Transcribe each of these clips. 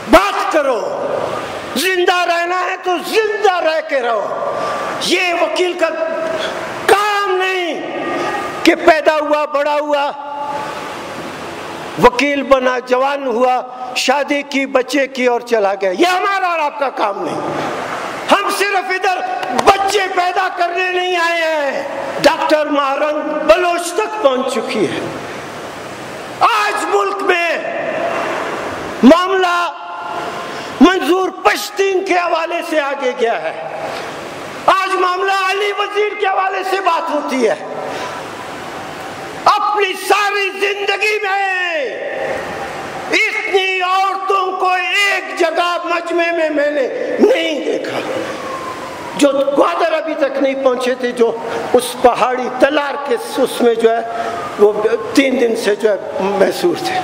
بات کرو، زندہ رہنا ہے تو زندہ رہ کے رہو۔ یہ وکیل کا کام نہیں کہ پیدا ہوا، بڑا ہوا، وکیل بنا، جوان ہوا، شادی کی، بچے کی اور چلا گیا۔ یہ ہمارا اور آپ کا کام نہیں۔ ہم صرف ادھر بچے پیدا کرنے نہیں آئے ہیں۔ ڈاکٹر مہرنگ بلوچ تک پہنچ چکی ہے۔ آج ملک میں معاملہ منظور پشتین کے حوالے سے آگے گیا ہے۔ آج معاملہ علی وزیر کے حوالے سے بات ہوتی ہے۔ اپنی ساری زندگی میں اتنی عورتوں کو ایک جگہ مجمع میں میں نے نہیں دیکھا، جو گوادر ابھی تک نہیں پہنچے تھے، جو اس پہاڑی تلار کے اس میں جو ہے وہ 3 دن سے جو ہے محسوس تھے۔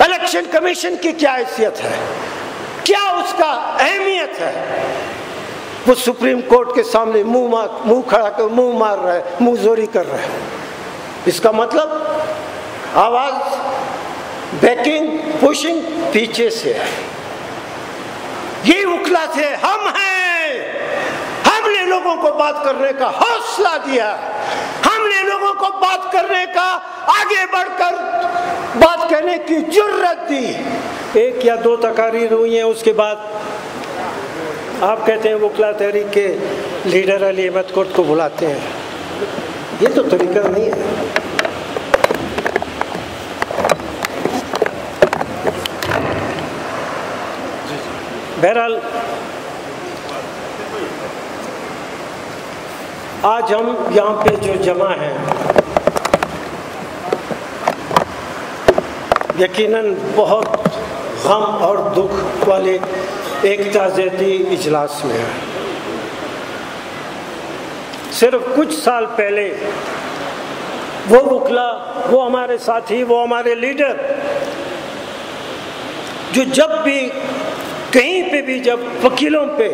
الیکشن کمیشن کی کیا حیثیت ہے، کیا اس کا اہمیت ہے؟ وہ سپریم کورٹ کے سامنے منہ کھڑا کر منہ مار رہا ہے، منہ زوری کر رہا ہے۔ اس کا مطلب آواز بیکنگ پوشنگ پیچھے سے ہے۔ یہ وکلا تھے، ہم ہیں، ہم نے لوگوں کو بات کرنے کا حوصلہ دیا، ہم نے لوگوں کو بات کرنے کا، آگے بڑھ کر بات کہنے کی جرت دی۔ 1 یا 2 تقاریر ہوئی ہیں، اس کے بعد آپ کہتے ہیں وکلا تحریک کے لیڈر علی احمد کرد کو بلاتے ہیں۔ یہ تو طریقہ نہیں ہے۔ بہرحال آج ہم یہاں پہ جو جمع ہیں، یقیناً بہت غم اور دکھ والے ایک تعزیتی اجلاس میں ہے۔ صرف کچھ سال پہلے وہ وکلا، وہ ہمارے ساتھی، وہ ہمارے لیڈر، جو جب بھی کہیں پہ بھی، جب وکیلوں پہ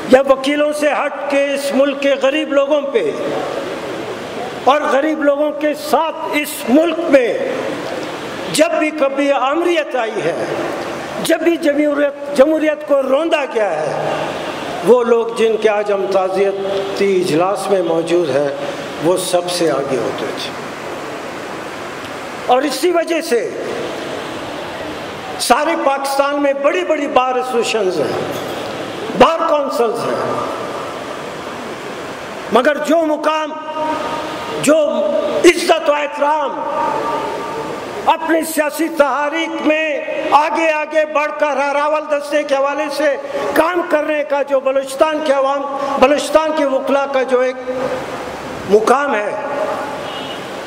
یا وکیلوں سے ہٹ کے اس ملک کے غریب لوگوں پہ اور غریب لوگوں کے ساتھ اس ملک میں جب بھی کبھی آمریت آئی ہے، جب بھی جمہوریت کو روندا گیا ہے، وہ لوگ جن کے آج ہم تعزیتی اجلاس میں موجود ہیں، وہ سب سے آگے ہوتے تھے۔ اور اسی وجہ سے سارے پاکستان میں بڑی بڑی بار ایسوسیشنز ہیں، بار کونسلز ہیں، مگر جو مقام، جو عزت و احترام اپنی سیاسی تحریک میں آگے آگے بڑھ کر راول دستے کے حوالے سے کام کرنے کا جو بلوچستان کے عوام، بلوچستان کے وکلا کا جو ایک مقام ہے،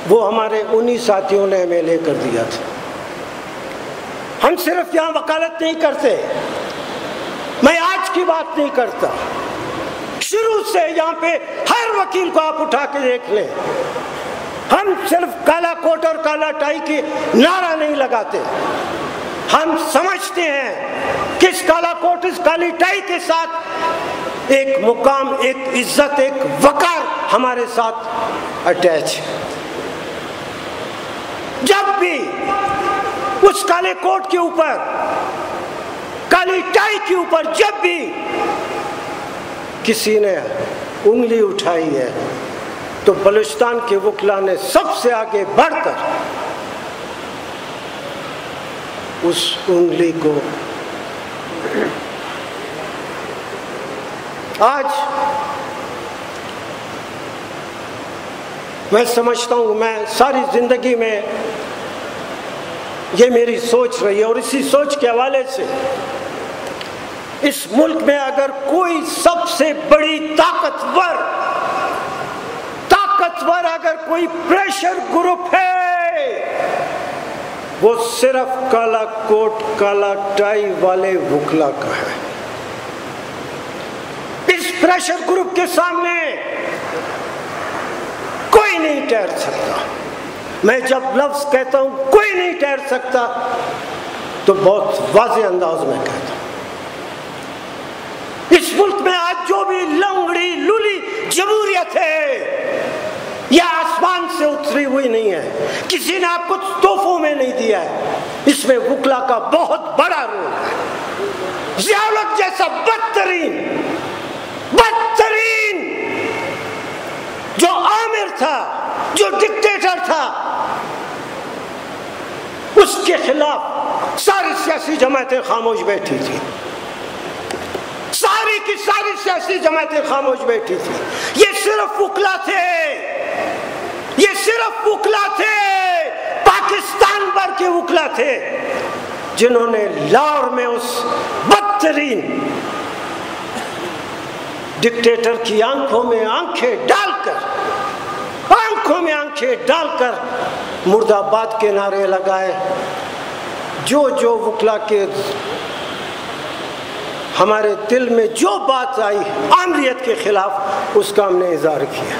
وہ ہمارے انہی ساتھیوں نے ہمیں لے کر دیا تھا۔ ہم صرف یہاں وکالت نہیں کرتے، میں آج کی بات نہیں کرتا، شروع سے یہاں پہ ہر وکیل کو آپ اٹھا کے دیکھ لیں، ہم صرف کالا کوٹ اور کالا ٹائی کی نعرہ نہیں لگاتے، ہم سمجھتے ہیں کہ اس کالا کوٹ، اس کالی ٹائی کے ساتھ ایک مقام، ایک عزت، ایک وقار ہمارے ساتھ اٹیچ ہے۔ جب بھی اس کالے کوٹ کے اوپر، کالی ٹائی کے اوپر جب بھی کسی نے انگلی اٹھائی ہے، تو بلوچستان کے وکلا نے سب سے آگے بڑھ کر اس انگلی کو، آج میں سمجھتا ہوں، میں ساری زندگی میں یہ میری سوچ رہی ہے، اور اسی سوچ کے حوالے سے اس ملک میں اگر کوئی سب سے بڑی طاقتور اگر کوئی پریشر گروپ ہے، وہ صرف کالا کوٹ کالا ٹائی والے وکلا کا ہے۔ اس پریشر گروپ کے سامنے کوئی نہیں ٹھہر سکتا۔ میں جب لفظ کہتا ہوں کوئی نہیں ٹھہر سکتا، تو بہت واضح انداز میں کہتا ہوں۔ اس ملک میں آج جو بھی لنگڑی لولی جمہوریت ہے، یہ آسمان سے اتری ہوئی نہیں ہے، کسی نے آپ کو تحفوں میں نہیں دیا ہے، اس میں وکلا کا بہت بڑا رول ہے۔ ضیاء جیسا بدترین جو آمر تھا، جو ڈکٹیٹر تھا، اس کے خلاف ساری سیاسی جماعتیں خاموش بیٹھی تھی، ساری کی ساری سیاسی جماعتیں خاموش بیٹھی تھی۔ یہ صرف وکلا تھے، یہ صرف وکلا تھے، پاکستان بھر کے وکلا تھے، جنہوں نے لاہور میں اس بدترین ڈکٹیٹر کی آنکھوں میں آنکھیں ڈال کر مرد آباد کے نعرے لگائے۔ جو وکلا کے ہمارے دل میں جو بات آئی آمریت کے خلاف، اس کا ہم نے اظہار کیا۔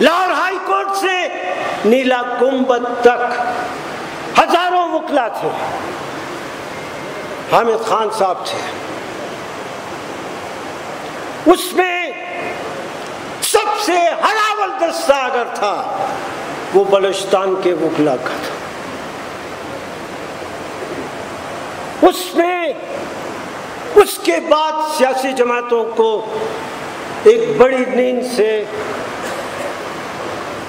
لاہور ہائی کورٹ سے نیلا گنبد تک ہزاروں وکلا تھے، حامد خان صاحب تھے، اس میں سب سے ہراول دستہ اگر تھا وہ بلوچستان کے وکلا کا تھا۔ اس کے بعد سیاسی جماعتوں کو ایک بڑی نیند سے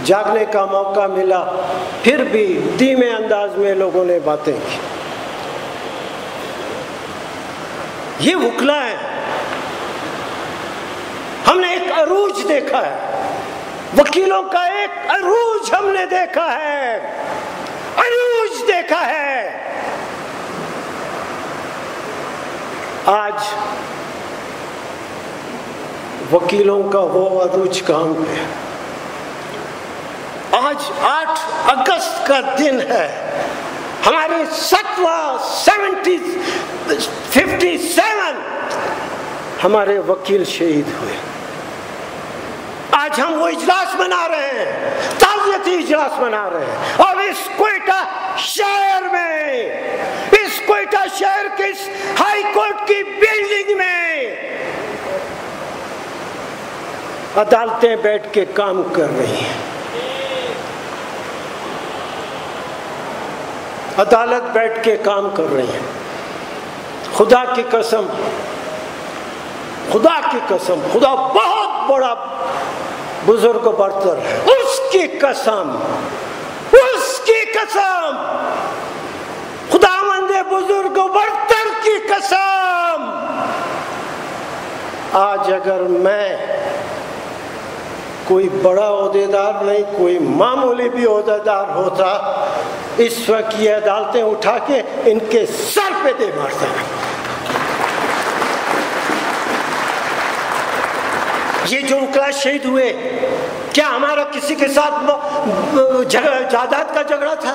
جاگنے کا موقع ملا، پھر بھی دھیمے انداز میں لوگوں نے باتیں کی۔ یہ وکلا ہے، ہم نے ایک عروج دیکھا ہے، وکیلوں کا ایک عروج ہم نے دیکھا ہے، عروج دیکھا ہے۔ آج وکیلوں کا وہ عروج کہاں پہ ہے؟ آج 8 اگست کا دن ہے، ہمارے 57 ہمارے وکیل شہید ہوئے۔ آج ہم وہ اجلاس منا رہے ہیں، تعزیتی اجلاس منا رہے ہیں، اور اس کوئٹہ شہر میں، اس کوئٹہ شہر کے اس ہائی کورٹ کی بلڈنگ میں عدالتیں بیٹھ کے کام کر رہی ہیں، عدالت بیٹھ کے کام کر رہی ہیں۔ خدا کی قسم، خدا کی قسم، خدا بہت بڑا بزرگ و برتر ہے، اس کی قسم، اس کی قسم، خداوند بزرگ و برتر کی قسم، آج اگر میں کوئی بڑا عہدیدار نہیں، کوئی معمولی بھی عہدیدار ہوتا، اس وقت یہ عدالتیں اٹھا کے ان کے سر پہ دے مارتا ہے۔ یہ جو وکلا شہید ہوئے، کیا ہمارا کسی کے ساتھ جائیداد کا جھگڑا تھا؟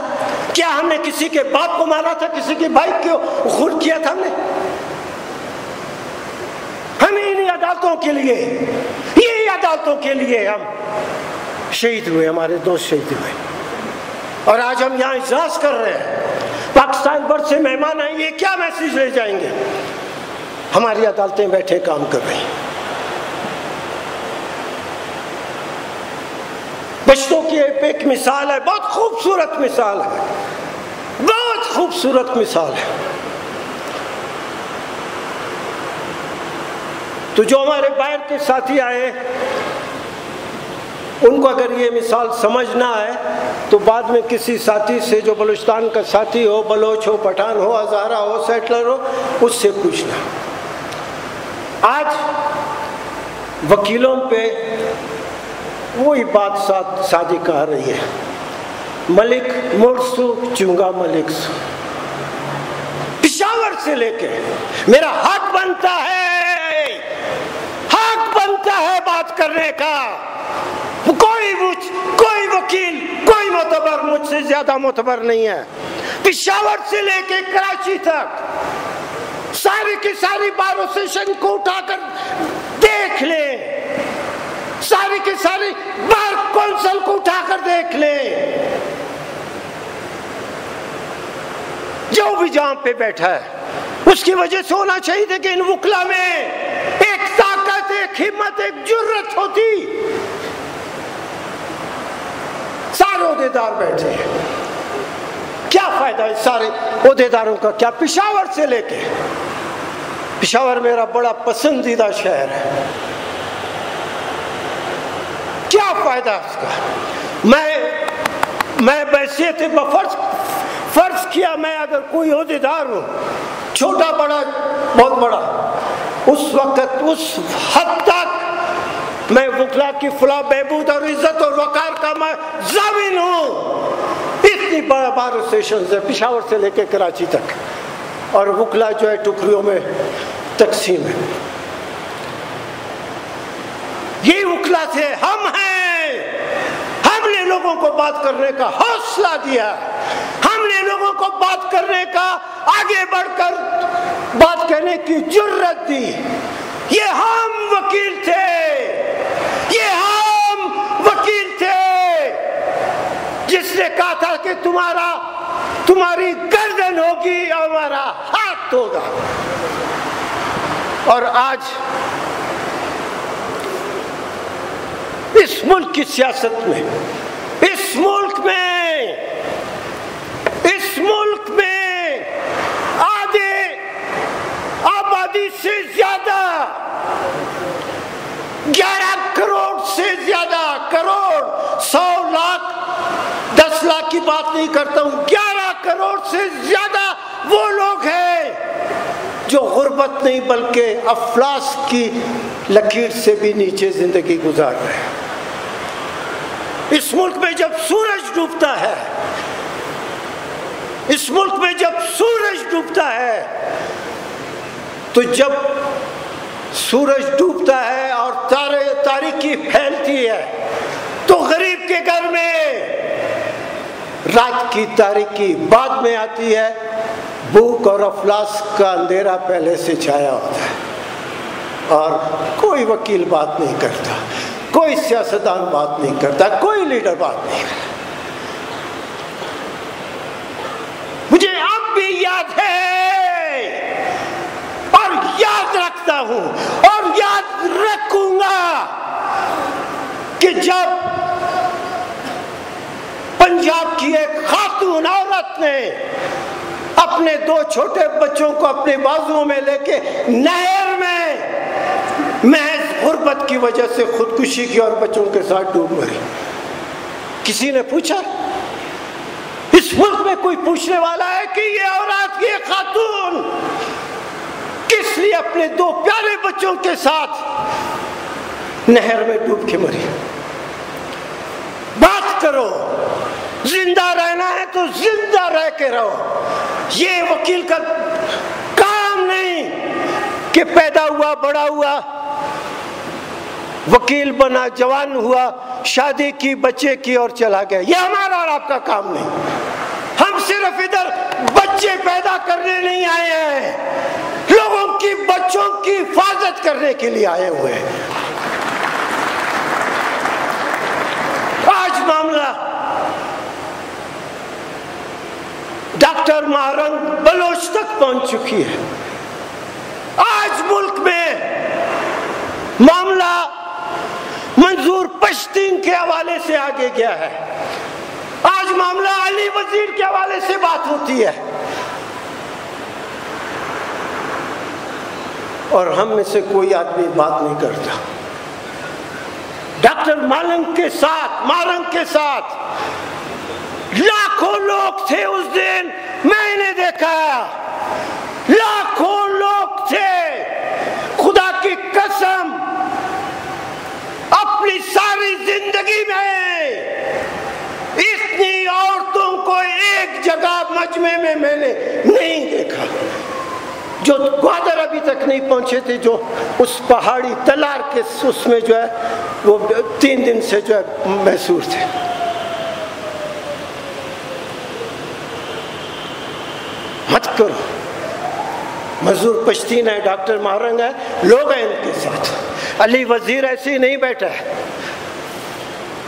کیا ہم نے کسی کے باپ کو مارا تھا، کسی کے بھائی کو خون کیا تھا؟ ہم انہی عدالتوں کے لیے، یہی عدالتوں کے لیے ہم شہید ہوئے، ہمارے دوست شہید ہوئے، اور آج ہم یہاں اجلاس کر رہے ہیں، پاکستان بھر سے مہمان آئیں، یہ کیا میسج لے جائیں گے؟ ہماری عدالتیں بیٹھے کام کر رہی ہیں۔ بچتوں کی ایک مثال ہے، بہت خوبصورت مثال ہے، بہت خوبصورت مثال ہے۔ تو جو ہمارے باہر کے ساتھی آئے، ان کو اگر یہ مثال سمجھ نہ آئے تو بعد میں کسی ساتھی سے، جو بلوچستان کا ساتھی ہو، بلوچ ہو، پٹھان ہو، ہزارہ ہو، سیٹلر ہو، اس سے پوچھنا۔ آج وکیلوں پہ وہی بات صادق آ رہی ہے، ملک مرسو چونگا ملک سو، پشاور سے لے کے میرا حق بنتا ہے بات کرنے کا، کوئی وکیل، کوئی معتبر مجھ سے زیادہ معتبر نہیں ہے۔ پشاور سے لے کے کراچی تک ساری کی ساری بار ایسوسیشن کو اٹھا کر دیکھ لیں، ساری کی ساری بار کونسل کو اٹھا کر دیکھ لیں، جو بھی جہاں پہ بیٹھا ہے اس کی وجہ سے ہونا چاہیے تھا کہ ان وکلا میں ایک طاقت، ایک ہمت، ایک جرت ہوتی۔ سارے عہدیدار بیٹھے ہیں، کیا فائدہ ہے سارے عہدیداروں کا؟ کیا پشاور سے لے کے پشاور میرا بڑا پسندیدہ شہر ہے، کیا فائدہ اس کا؟ میں بحیثیت فرض کیا میں اگر کوئی عہدیدار ہوں، چھوٹا بڑا بہت بڑا، اس وقت اس حد تک میں وکلا کی فلاح بہبود اور عزت اور وقار کا میں ضامن ہوں۔ اتنی بڑا بار اسٹیشن ہے پشاور سے لے کے کراچی تک، اور وکلا جو ہے ٹکڑیوں میں تقسیم ہے۔ یہ وکلا تھے، ہم ہیں، ہم نے لوگوں کو بات کرنے کا حوصلہ دیا، ہم نے لوگوں کو بات کرنے کا، آگے بڑھ کر بات کرنے کی جرت دی۔ یہ ہم وکیل تھے، یہ ہم وکیل تھے جس نے کہا تھا کہ تمہاری گردن ہوگی اور ہمارا ہاتھ ہوگا۔ اور آج اس ملک کی سیاست میں، اس ملک میں آدھے آبادی سے زیادہ، 11 کروڑ سے زیادہ، کروڑ 100 لاکھ 10 لاکھ کی بات نہیں کرتا ہوں، 11 کروڑ سے زیادہ وہ لوگ ہیں جو غربت نہیں بلکہ افلاس کی لکیر سے بھی نیچے زندگی گزار رہے ہیں۔ اس ملک میں جب سورج ڈوبتا ہے، اس ملک میں جب سورج ڈوبتا ہے، تو جب سورج ڈوبتا ہے اور تاریکی پھیلتی ہے تو غریب کے گھر میں رات کی تاریکی بعد میں آتی ہے، بھوک اور افلاس کا اندھیرا پہلے سے چھایا ہوتا ہے، اور کوئی وکیل بات نہیں کرتا، کوئی سیاستدان بات نہیں کرتا، کوئی لیڈر بات نہیں کرتا۔ مجھے اب بھی یاد ہے اور یاد رکھتا ہوں اور یاد رکھوں گا کہ جب پنجاب کی ایک خاتون عورت نے اپنے 2 چھوٹے بچوں کو اپنے بازوؤں میں لے کے نہر میں محض غربت کی وجہ سے خودکشی کی اور بچوں کے ساتھ ڈوب مری، کسی نے پوچھا؟ اس ملک میں کوئی پوچھنے والا ہے کہ یہ عورت، یہ خاتون کس لیے اپنے 2 پیارے بچوں کے ساتھ نہر میں ڈوب کے مری؟ بات کرو، زندہ رہنا ہے تو زندہ رہ کے رہو۔ یہ وکیل کا کام نہیں کہ پیدا ہوا، بڑا ہوا، وکیل بنا، جوان ہوا، شادی کی، بچے کی اور چلا گیا۔ یہ ہمارا اور آپ کا کام نہیں۔ ہم صرف ادھر بچے پیدا کرنے نہیں آئے ہیں، لوگوں کی بچوں کی حفاظت کرنے کے لیے آئے ہوئے ہیں۔ آج معاملہ ڈاکٹر مہرنگ بلوچ تک پہنچ چکی ہے۔ آج ملک میں معاملہ منظور پشتین کے حوالے سے آگے گیا ہے، آج معاملہ علی وزیر کے حوالے سے بات ہوتی ہے، اور ہم میں سے کوئی آدمی بات نہیں کرتا۔ ڈاکٹر مہرنگ کے ساتھ لاکھوں لوگ تھے اس دن، میں نے دیکھا لاکھوں لوگ تھے، خدا کی قسم اپنی ساری زندگی میں اتنی عورتوں کو ایک جگہ مجمع میں میں نے نہیں دیکھا، جو گوادر ابھی تک نہیں پہنچے تھے، جو اس پہاڑی تلار کے اس میں جو ہے وہ 3 دن سے جو ہے محصور تھے۔ مت کرو، منظور پشتین ہے، ڈاکٹر مہرنگ ہے، لوگ ہیں ان کے ساتھ، علی وزیر ایسے ہی نہیں بیٹھا ہے،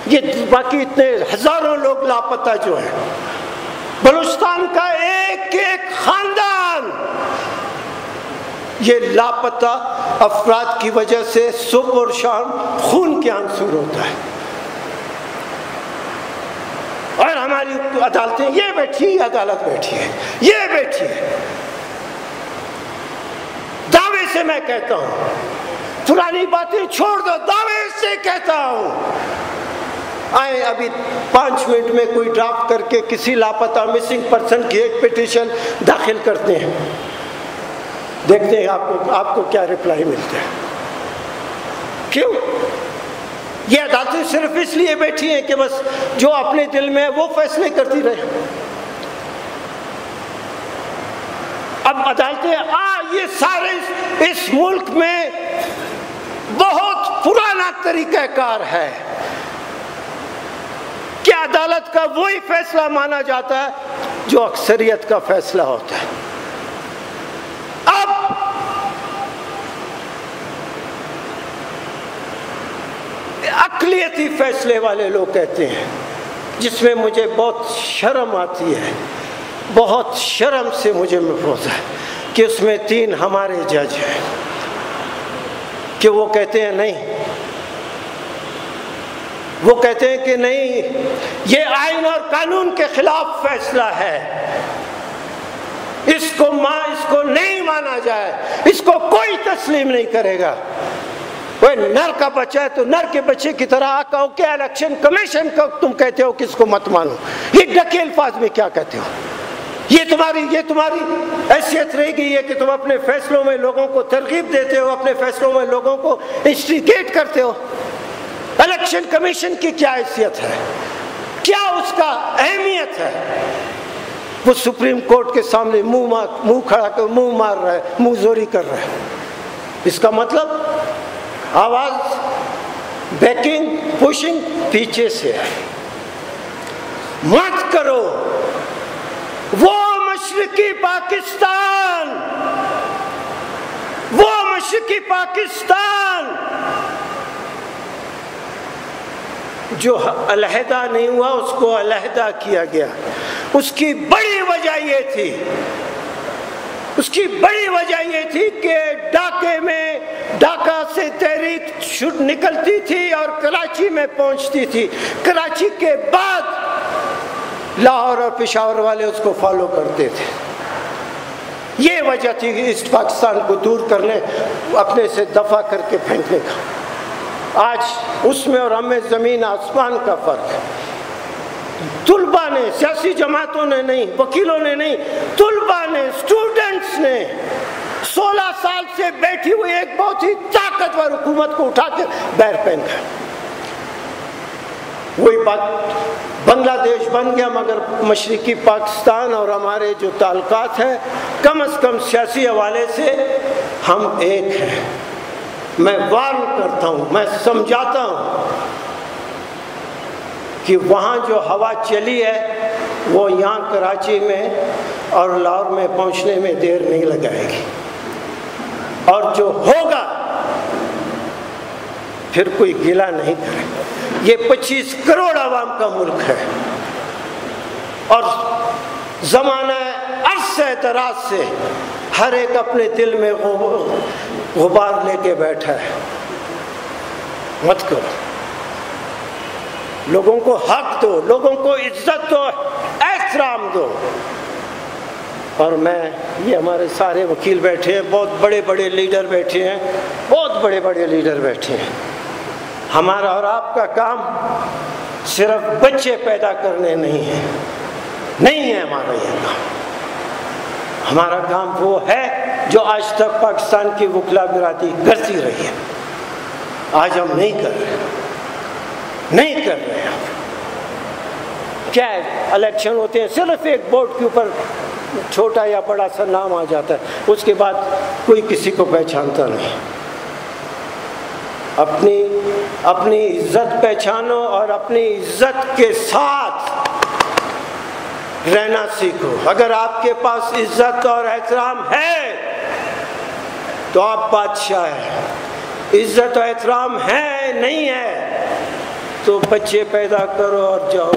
یہ باقی اتنے ہزاروں لوگ لاپتہ جو ہیں، بلوچستان کا ایک ایک خاندان یہ لاپتہ افراد کی وجہ سے صبح اور شام خون کے آنسور ہوتا ہے، اور ہماری عدالتیں یہ بیٹھی ہے، عدالت بیٹھی ہے، یہ بیٹھی ہے، دعوے میں کہتا ہوں، پرانی باتیں چھوڑ دو، دعوے سے کہتا ہوں۔ آئیں ابھی 5 منٹ میں کوئی ڈرافٹ کر کے کسی لاپتہ مسنگ پرسن کی ایک پٹیشن داخل کرتے ہیں، دیکھتے ہیں آپ کو کیا رپلائی ملتا ہے۔ کیوں؟ یہ عدالتیں صرف اس لیے بیٹھی ہیں کہ بس جو اپنے دل میں ہے وہ فیصلے کرتی رہے۔ اب عدالتیں یہ سارے اس ملک میں بہت پرانا طریقہ کار ہے کہ عدالت کا وہی فیصلہ مانا جاتا ہے جو اکثریت کا فیصلہ ہوتا ہے۔ اب اقلیتی فیصلے والے لوگ کہتے ہیں، جس میں مجھے بہت شرم آتی ہے، بہت شرم سے مجھے محفوظ ہے کہ اس میں 3 ہمارے جج ہیں کہ وہ کہتے ہیں نہیں، وہ کہتے ہیں کہ نہیں، یہ آئین اور قانون کے خلاف فیصلہ ہے، اس کو نہیں مانا جائے، اس کو کوئی تسلیم نہیں کرے گا۔ وہ نر کا بچہ ہے تو نر کے بچے کی طرح کہو کہ الیکشن کمیشن کو تم کہتے ہو کس کو مت مانو، یہ ڈھکے الفاظ میں کیا کہتے ہو؟ یہ تمہاری حیثیت رہ گئی ہے کہ تم اپنے فیصلوں میں لوگوں کو ترغیب دیتے ہو، اپنے فیصلوں میں لوگوں کو انسٹیگیٹ کرتے ہو۔ الیکشن کمیشن کی کیا حیثیت ہے؟ کیا اس کا اہمیت ہے؟ وہ سپریم کورٹ کے سامنے منہ کھڑا کر منہ مار رہا ہے، منہ زوری کر رہا ہے۔ اس کا مطلب آواز بیکنگ پوشنگ پیچھے سے ہے۔ مت کرو۔ وہ مشرقی پاکستان جو علیحدہ نہیں ہوا، اس کو علیحدہ کیا گیا۔ اس کی بڑی وجہ یہ تھی کہ ڈھاکہ سے تحریک نکلتی تھی اور کراچی میں پہنچتی تھی، کراچی کے بعد لاہور اور پشاور والے اس کو فالو کرتے تھے۔ یہ وجہ تھی کہ ایسٹ پاکستان کو دور کرنے، اپنے سے دفع کر کے پھینکنے کا۔ آج اس میں اور ہم میں زمین آسمان کا فرق ہے۔ طلباء نے، سیاسی جماعتوں نے نہیں، وکیلوں نے نہیں، طلباء نے، اسٹوڈنٹس نے 16 سال سے بیٹھی ہوئی ایک بہت ہی طاقتور حکومت کو اٹھا کے بیر پہنکا۔ وہی بات بنگلہ دیش بن گیا، مگر مشرقی پاکستان اور ہمارے جو تعلقات ہیں کم از کم سیاسی حوالے سے ہم ایک ہیں۔ میں وارن کرتا ہوں، میں سمجھاتا ہوں کہ وہاں جو ہوا چلی ہے وہ یہاں کراچی میں اور لاہور میں پہنچنے میں دیر نہیں لگائے گی، اور جو ہوگا پھر کوئی گلہ نہیں کرے۔ یہ 25 کروڑ عوام کا ملک ہے، اور زمانہ عرصہ دراز سے ہر ایک اپنے دل میں غبار لے کے بیٹھا ہے۔ مت کرو، لوگوں کو حق دو، لوگوں کو عزت دو، احترام دو۔ اور یہ ہمارے سارے وکیل بیٹھے ہیں، بہت بڑے بڑے لیڈر بیٹھے ہیں، ہمارا اور آپ کا کام صرف بچے پیدا کرنے نہیں ہے ہمارا یہ کام۔ ہمارا کام وہ ہے جو آج تک پاکستان کی وکلا برادری کرتی رہی ہے۔ آج ہم نہیں کر رہے ہیں۔ کیا ہے، الیکشن ہوتے ہیں، صرف ایک بورڈ کے اوپر چھوٹا یا بڑا سا نام آ جاتا ہے، اس کے بعد کوئی کسی کو پہچانتا نہیں۔ اپنی عزت پہچانو اور اپنی عزت کے ساتھ رہنا سیکھو۔ اگر آپ کے پاس عزت اور احترام ہے تو آپ بادشاہ ہیں، عزت اور احترام ہے نہیں ہے تو بچے پیدا کرو اور جاؤ۔